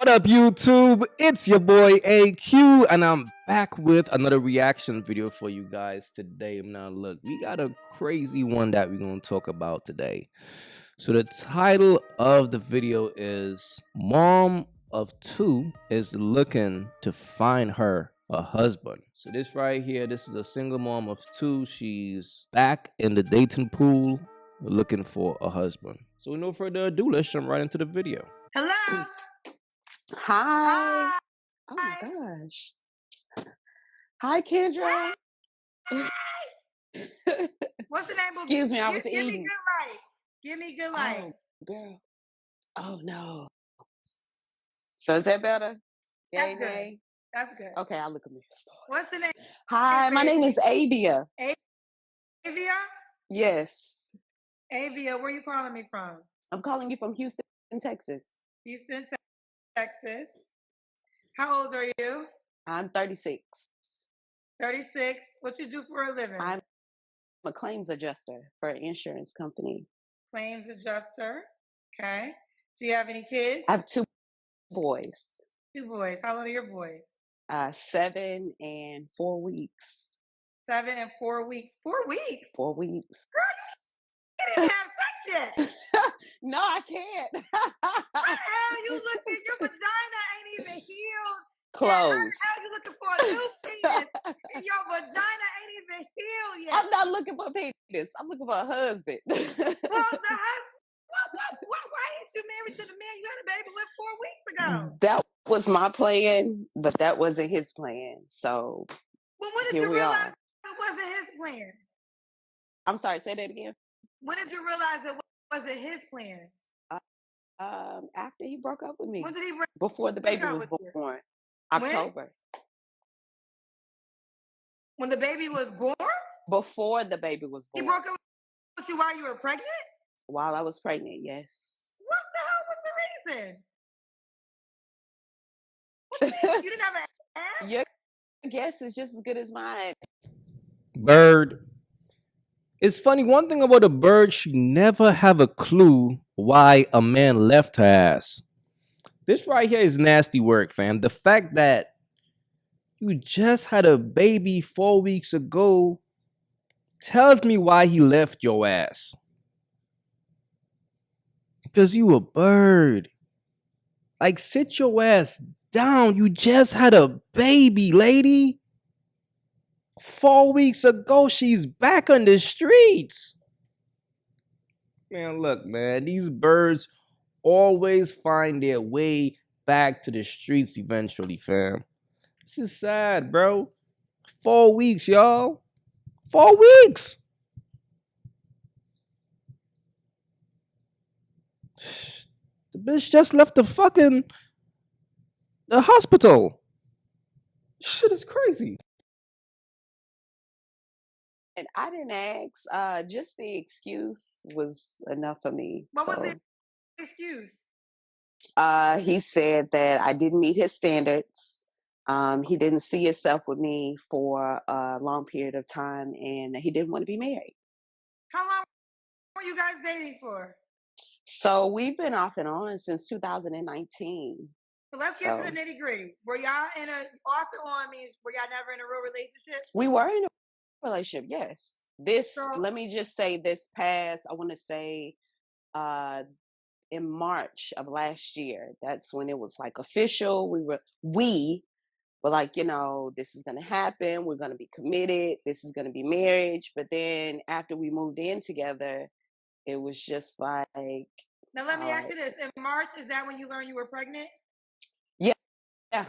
What up, YouTube? It's your boy AyeQ, and I'm back with another reaction video for you guys today. Now, look, we got a crazy one that we're gonna talk about today. So, the title of the video is "Mom of Two is Looking to Find Her a Husband." So, this right here, this is a single mom of two. She's back in the dating pool looking for a husband. So, with no further ado, let's jump right into the video. Hello. Hi. Hi. Oh my gosh. Hi, Kendra. What's the name? Excuse me, I was give eating. me good light. Give me good light. Oh, girl. Oh no. So is that better? That's good. That's good. Okay, I'll look at this. What's the name? Hi, my name is Avia. Avia? Yes. Avia, where are you calling me from? I'm calling you from Houston, Texas. Houston, Texas. How old are you? I'm 36. 36. What you do for a living? I'm a claims adjuster for an insurance company. Claims adjuster. Okay. Do you have any kids? I have two boys. Two boys. How old are your boys? 7 and 4 weeks. 7 and 4 weeks. 4 weeks? 4 weeks. You didn't have sex yet. No, I can't. What the hell? You looking? Your vagina ain't even healed. Closed. How you looking for a new penis and your vagina ain't even healed yet? I'm not looking for a penis. I'm looking for a husband. Well, the husband. Why ain't you married to the man you had a baby with 4 weeks ago? That was my plan, but that wasn't his plan. So Well, when did here you we realize are. it wasn't his plan? I'm sorry, say that again. When did you realize it wasn't his plan? After he broke up with me. When did he break Before the baby up was with you? born. October. When the baby was born? Before the baby was born. He broke up with you while you were pregnant? While I was pregnant, yes. What the hell was the reason? What do you mean? You didn't have an ass? Your guess is just as good as mine. Bird. It's funny, one thing about a bird, she never have a clue why a man left her ass. This right here is nasty work, fam. The fact that you just had a baby 4 weeks ago tells me why he left your ass. Because you a bird. Like, sit your ass down. You just had a baby, lady. 4 weeks ago, she's back on the streets. Man, look, man, these birds always find their way back to the streets eventually, fam. This is sad, bro. 4 weeks, y'all. 4 weeks. The bitch just left the hospital. Shit is crazy. And I didn't ask. Just the excuse was enough for me. What was the excuse? He said that I didn't meet his standards. He didn't see himself with me for a long period of time, and he didn't want to be married. How long were you guys dating for? So we've been off and on since 2019. So let's get to the nitty gritty. Were y'all in a off and on means were y'all never in a real relationship? We were in a relationship, yes. Let me just say this past, I want to say in March of last year, that's when it was like official. We were like, this is going to happen. We're going to be committed. This is going to be marriage. But then after we moved in together, it was just like. Now let me ask you this: in March, is that when you learned you were pregnant? Yeah.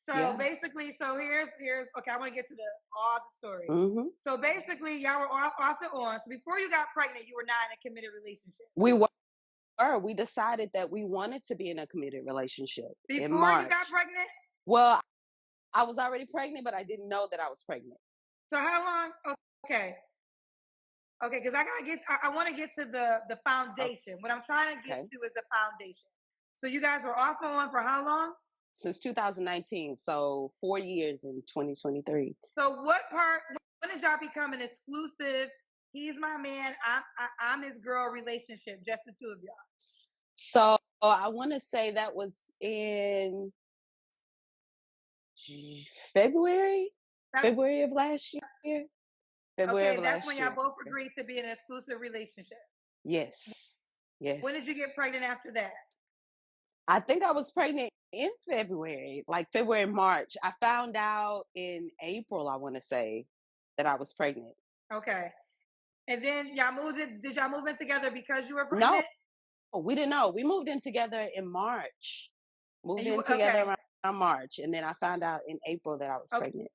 So basically, here's okay. I want to get to all the story. Mm-hmm. So basically, y'all were off and on. So before you got pregnant, you were not in a committed relationship. We were. We decided that we wanted to be in a committed relationship in March. You got pregnant? Well, I was already pregnant, but I didn't know that I was pregnant. So how long? Okay, because I want to get to the foundation. What I'm trying to get to is the foundation. So you guys were off and on for how long? Since 2019, so 4 years in 2023. So when did y'all become an exclusive, he's my man, I'm his girl relationship, just the two of y'all? So I want to say that was in February, That's, February of last year. February okay, of that's last when y'all year. both agreed to be in an exclusive relationship. Yes. When did you Yes. get pregnant after that? I think I was pregnant in February, like February, March. I found out in April, I want to say, that I was pregnant. Okay. And then y'all moved in. Did y'all move in together because you were No, pregnant? we didn't know. We moved in together in March. And Moved you in together okay? around March, and then I found out in April that I was Okay. pregnant.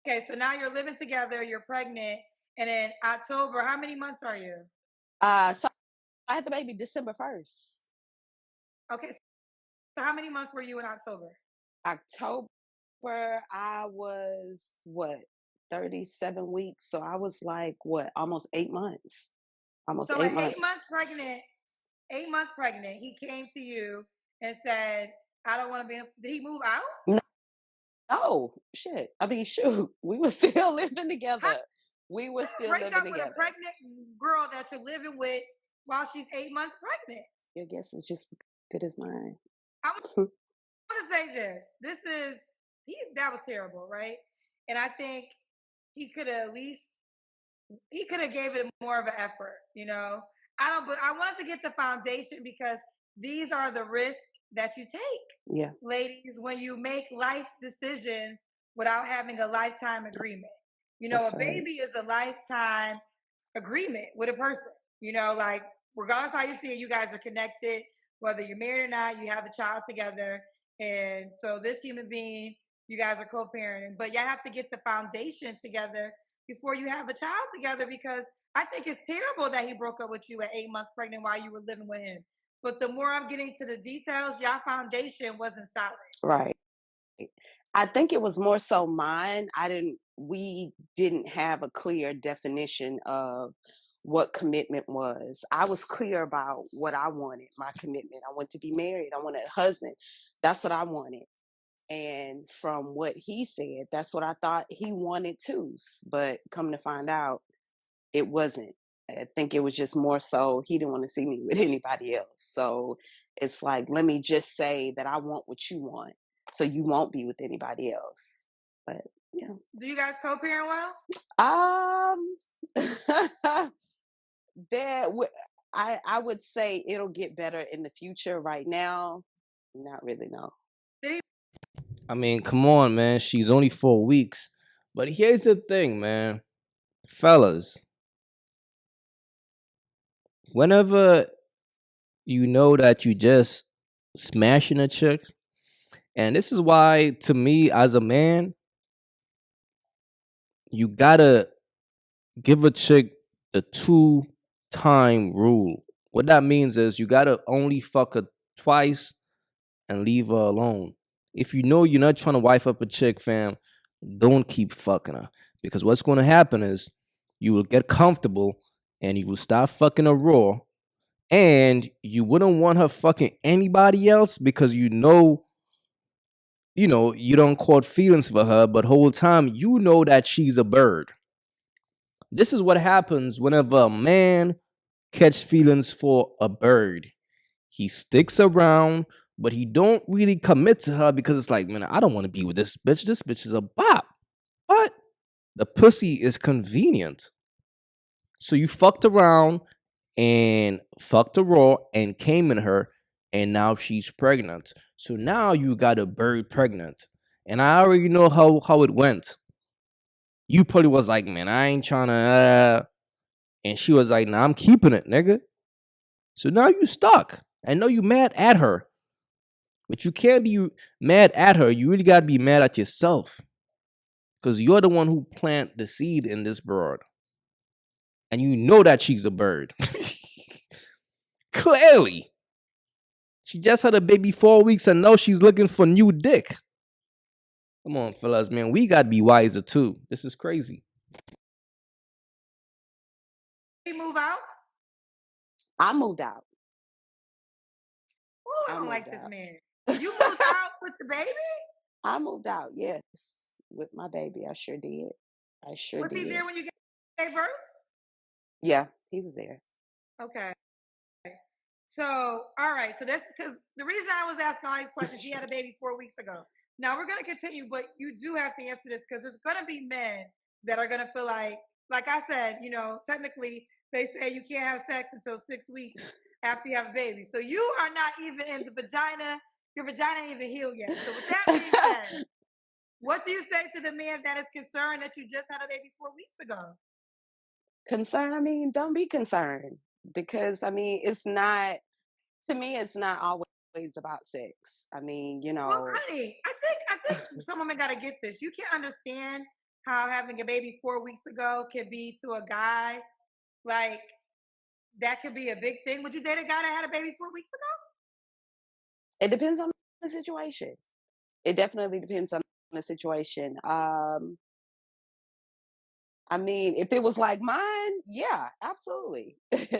Okay. So now you're living together. You're pregnant, and in October, how many months are you? So I had the baby December 1st. Okay. So how many months were you in October? October, I was what, 37 weeks. So I was like, what, almost 8 months. Almost So eight at months. 8 months pregnant, 8 months pregnant, he came to you and said, "I don't want to be." Did he move out? No, shit. I mean, shoot, we were still living How together. We were do you still break living up with a together. pregnant girl that you're living with while she's 8 months pregnant? Your guess is just as good as mine. I want to say this. That was terrible, right? And I think he could have at least he could have gave it more of an effort, you know. But I wanted to get the foundation because these are the risks that you take, Yeah, ladies, when you make life decisions without having a lifetime agreement. You know, that's a right. baby is a lifetime agreement with a person. You know, like regardless how you see it, you guys are connected, whether you're married or not, you have a child together. And so this human being, you guys are co-parenting, but y'all have to get the foundation together before you have a child together because I think it's terrible that he broke up with you at 8 months pregnant while you were living with him. But the more I'm getting to the details, y'all foundation wasn't solid. Right. I think it was more so mine. We didn't have a clear definition of what commitment was. I was clear about what I wanted, my commitment. I wanted to be married. I wanted a husband. That's what I wanted. And from what he said, that's what I thought he wanted too. But come to find out, it wasn't. I think it was just more so he didn't want to see me with anybody else. So it's like, let me just say that I want what you want, so you won't be with anybody else. But yeah. Do you guys co-parent well? There, I would say it'll get better in the future. Right now, not really. No. Did he? I mean, come on, man. She's only 4 weeks. But here's the thing, man. Fellas, whenever you know that you just smashing a chick, and this is why, to me, as a man, you gotta give a chick the 2 time rule. What that means is you gotta only fuck her twice and leave her alone. If you know you're not trying to wife up a chick, fam, don't keep fucking her. Because what's gonna happen is you will get comfortable and you will start fucking her raw. And you wouldn't want her fucking anybody else because you don't caught feelings for her, but whole time you know that she's a bird. This is what happens whenever a man catch feelings for a bird. He sticks around, but he don't really commit to her because it's like, man, I don't want to be with this bitch. This bitch is a bop. But the pussy is convenient. So you fucked around and fucked her raw and came in her, and now she's pregnant. So now you got a bird pregnant. And I already know how it went. You probably was like, man, I ain't trying to. And she was like, nah, I'm keeping it, nigga. So now you stuck. I know you mad at her, but you can't be mad at her. You really got to be mad at yourself because you're the one who plant the seed in this bird. And you know that she's a bird. Clearly. She just had a baby 4 weeks and now she's looking for new dick. Come on, fellas, man. We got to be wiser too. This is crazy. He move out? I moved out. Oh, I I don't moved like this out. man. You moved out with the baby? I moved out, yes, with my baby. I sure did. I sure Was he did. there when you gave birth? Yeah, he was there. Okay. So, all right. So that's because the reason I was asking all these questions, he had a baby 4 weeks ago. Now we're going to continue, but you do have to answer this because there's going to be men that are going to feel like I said, technically they say you can't have sex until 6 weeks after you have a baby. So you are not even in the vagina. Your vagina ain't even healed yet. So with that being said, what do you say to the man that is concerned that you just had a baby 4 weeks ago? Concern, I mean, don't be concerned because I mean, it's not to me, it's not always about sex. I mean, Well, honey, I think some women gotta get this. You can't understand how having a baby 4 weeks ago can be to a guy like that could be a big thing. Would you date a guy that had a baby 4 weeks ago? it depends on the situation. It definitely depends on the situation. I mean, if it was like mine, yeah, absolutely. If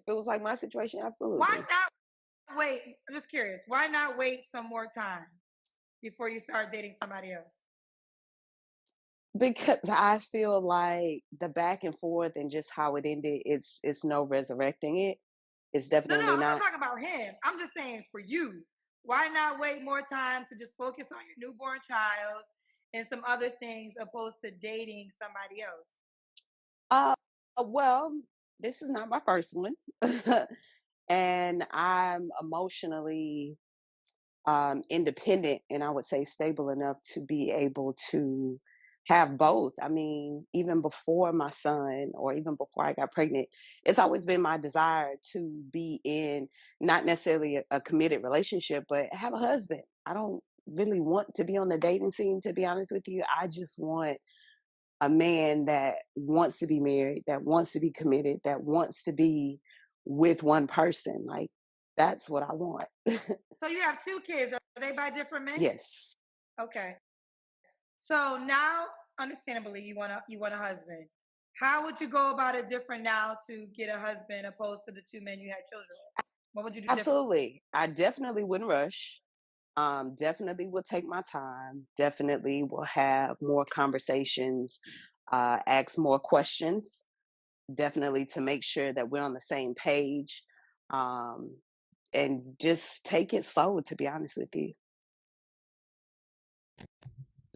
it was like my situation, Why absolutely. not wait? I'm just curious. Why not wait some more time before you start dating somebody else? Because I feel like the back and forth and just how it ended, it's no resurrecting it. It's No, definitely I'm not not. talking about him. I'm just saying for you. Why not wait more time to just focus on your newborn child and some other things opposed to dating somebody else? Uh, well, this is not my first one, and I'm emotionally independent and I would say stable enough to be able to have both. I mean, even before my son or even before I got pregnant, it's always been my desire to be in not necessarily a committed relationship, but have a husband. I don't really want to be on the dating scene, to be honest with you. I just want a man that wants to be married, that wants to be committed, that wants to be with one person. Like, that's what I want. So you have two kids. Are they by different men? Yes. Okay. So now, understandably, you want a husband. How would you go about it different now to get a husband opposed to the two men you had children with? What would you do different? Absolutely. I definitely wouldn't rush. Definitely will take my time. Definitely will have more conversations, ask more questions. Definitely to make sure that we're on the same page. Um, and just take it slow, to be honest with you.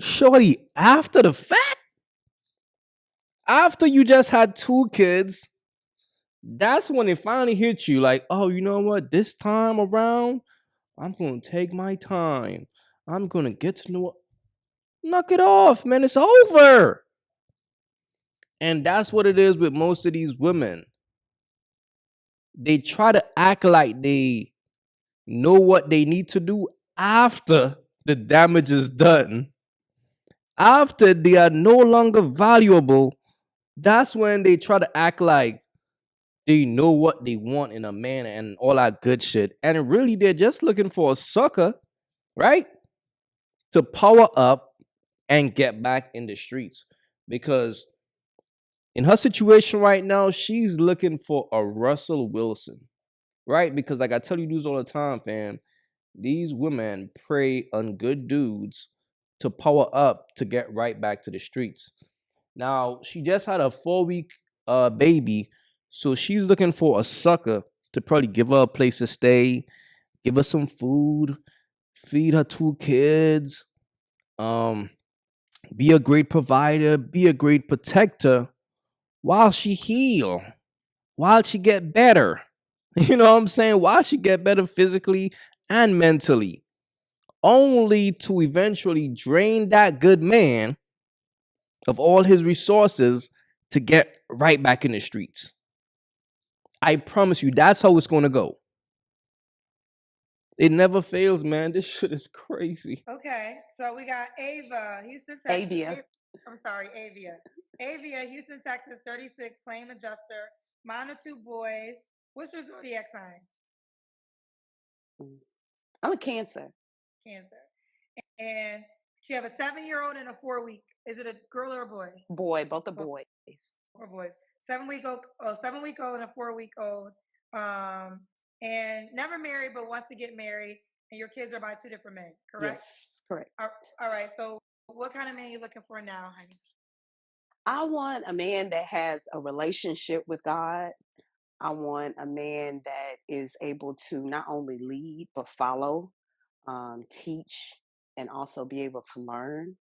Shorty, after the fact, after you just had two kids, that's when it finally hit you like, oh, you know what? This time around, I'm going to take my time. I'm going to get to know. Knock it off, man. It's over. And that's what it is with most of these women. They try to act like they know what they need to do after the damage is done. After they are no longer valuable, that's when they try to act like they know what they want in a man and all that good shit. And really, they're just looking for a sucker, right? To power up and get back in the streets. Because in her situation right now, she's looking for a Russell Wilson, right? Because, like I tell you dudes all the time, fam, these women prey on good dudes to power up to get right back to the streets. Now, she just had a 4 week baby, so she's looking for a sucker to probably give her a place to stay, give her some food, feed her two kids, um, be a great provider, be a great protector while she heal, while she get better. You know what I'm saying? While she get better physically and mentally, only to eventually drain that good man of all his resources to get right back in the streets. I promise you, that's how it's going to go. It never fails, man. This shit is crazy. Okay, so we got Ava, Houston, Texas. Avia. I'm sorry, Avia. Avia, Houston, Texas, 36, claim adjuster, mom of two boys. What's your zodiac sign? Mm. I'm a Cancer. Cancer. And she have a 7-year-old and a 4 week. Is it a girl or a boy? Boy, both are Both boys. are boys. 7 week old, 7 week old and a 4 week old. Um, and never married, but wants to get married. And your kids are by two different men, correct? Yes, correct. All right. So, what kind of man you looking for now, honey? I want a man that has a relationship with God. I want a man that is able to not only lead, but follow, teach, and also be able to learn.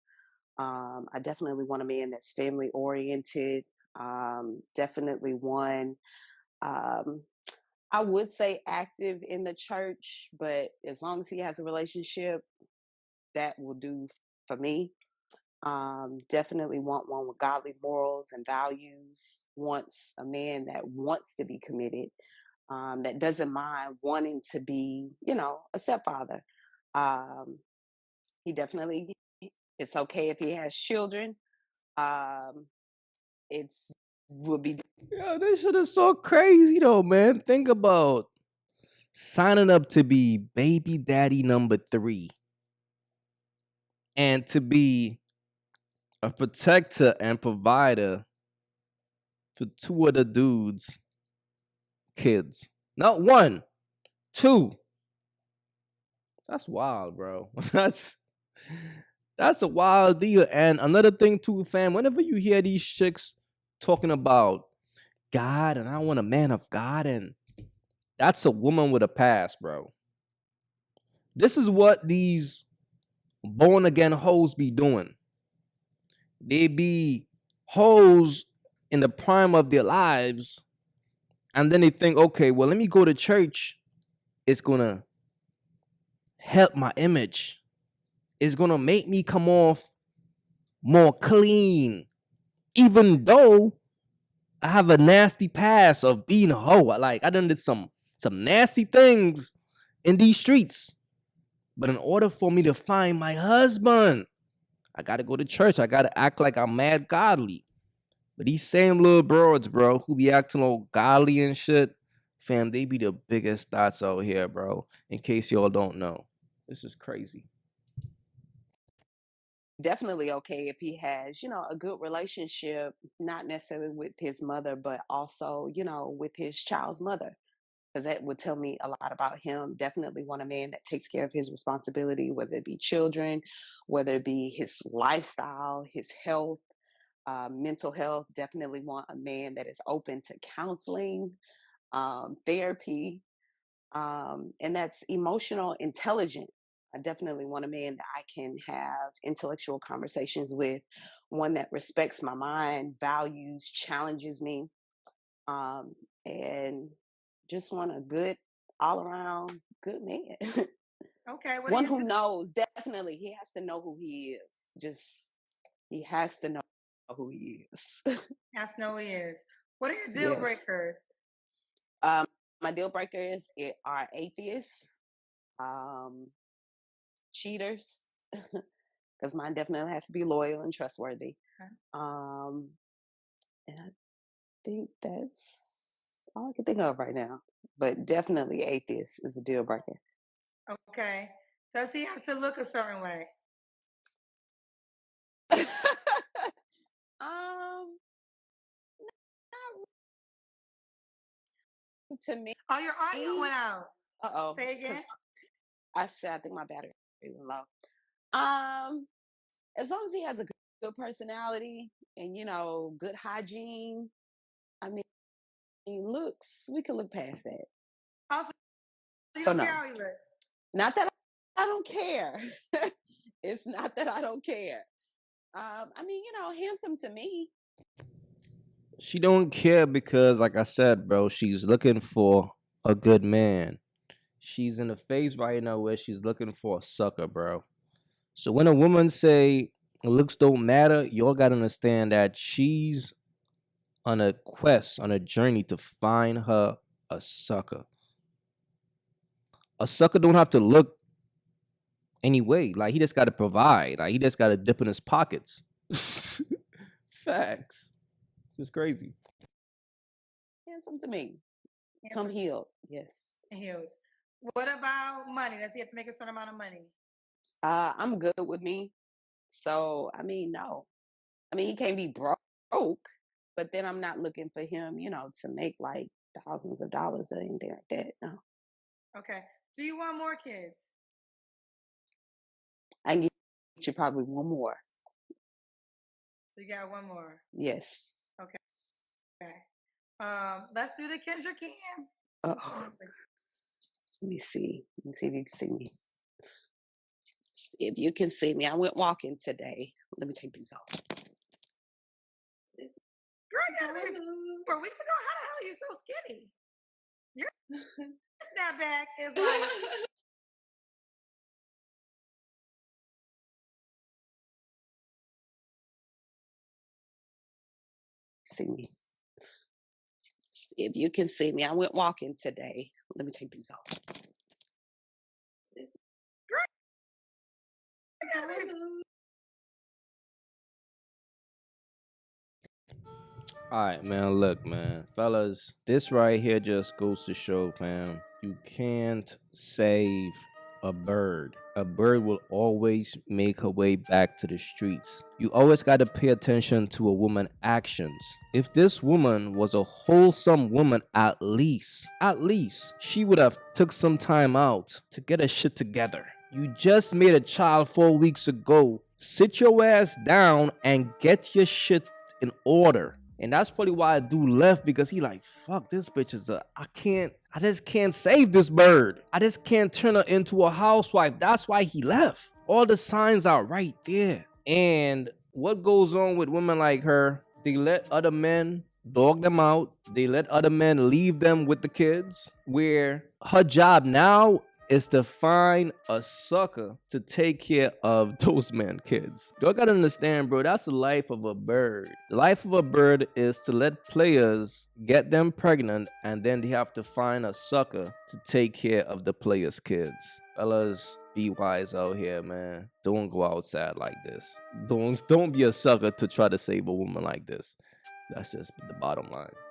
I definitely want a man that's family oriented. Definitely one, um, I would say active in the church, but as long as he has a relationship, that will do for me. Definitely want one with godly morals and values. Wants a man that wants to be committed, that doesn't mind wanting to be, a stepfather. Um, he definitely, it's okay if he has children. Um, it's will be Yeah, this shit is so crazy though, man. Think about signing up to be baby daddy number 3 and to be a protector and provider for 2 other dudes' kids. Not 1, 2. That's wild, bro. That's a wild deal. And another thing too, fam, whenever you hear these chicks talking about God and I want a man of God, and that's a woman with a past, bro. This is what these born again hoes be doing. They be hoes in the prime of their lives, and then they think, okay, well, let me go to church. It's gonna help my image. It's gonna make me come off more clean, even though I have a nasty past of being a hoe. I done did some nasty things in these streets. But in order for me to find my husband, I gotta go to church. I gotta act like I'm mad godly. But these same little broads, bro, who be acting all godly and shit, fam, they be the biggest thoughts out here, bro. In case y'all don't know. This is crazy. definitely okay if he has, a good relationship, not necessarily with his mother, but also, with his child's mother. Because that would tell me a lot about him. Definitely want a man that takes care of his responsibility, whether it be children, whether it be his lifestyle, his health, mental health. Definitely want a man that is open to counseling, therapy, and that's emotional intelligent. I definitely want a man that I can have intellectual conversations with, one that respects my mind, values, challenges me, and just want a good, all around good man. Okay, what do One you who do? knows, definitely, he has to know who he is. Just, he has to know who he is. Has to know who he is. What are your deal Yes. breakers? Um, my deal breakers are atheists, um, cheaters, because mine definitely has to be loyal and trustworthy. Okay. Um, and I think that's all I can think of right now. But definitely atheist is a deal breaker. Okay. Does he have to look a certain way? um, to me, Oh, your audio went out. uh-oh, Say because again. I said I think my battery went low. Um, as long as he has a good personality and good hygiene, I mean, looks, we can look past that. Also, you So don't care no, how he looks. not that I don't care. It's not that I don't care. I mean, handsome to me. She don't care because, like I said, bro, she's looking for a good man. She's in a phase right now where she's looking for a sucker, bro. So when a woman say looks don't matter, y'all gotta understand that she's on a quest, on a journey to find her a sucker. A sucker don't have to look any way. Like he just gotta provide. Like he just gotta dip in his pockets. Facts. It's crazy. Handsome to me. Come Handsome healed. Yes. and healed. What about money? Does he have to make a certain amount of money? I'm good with me. So I mean, no. I mean, he can't be broke, but then I'm not looking for him, to make like thousands of dollars or anything like that. No. Okay. Do you want more kids? I can get you probably one more. So you got one more. Yes. Okay. Let's do the Kendra Cam. Oh, let me see. Let me see if you can see me. If you can see me, I went walking today. Let me take these off. Girl, you gotta be 4 weeks ago. How the hell are you so skinny? Your snapback is like see me. If you can see me, I went walking today. Let me take these off. girl, you gotta be All right, man. Look, man, fellas, this right here just goes to show, fam, you can't save a bird. A bird will always make her way back to the streets. You always got to pay attention to a woman's actions. If this woman was a wholesome woman, at least, she would have took some time out to get her shit together. You just made a child 4 weeks ago. Sit your ass down and get your shit in order. And that's probably why I do left, because he like, fuck, this bitch is I just can't save this bird. I just can't turn her into a housewife. That's why he left. All the signs are right there. And what goes on with women like her, they let other men dog them out. They let other men leave them with the kids, where her job now is to find a sucker to take care of those men kids. You gotta understand, bro, that's the life of a bird. The life of a bird is to let players get them pregnant, and then they have to find a sucker to take care of the players kids. Fellas, be wise out here, man. Don't go outside like this. Don't be a sucker to try to save a woman like this. That's just the bottom line.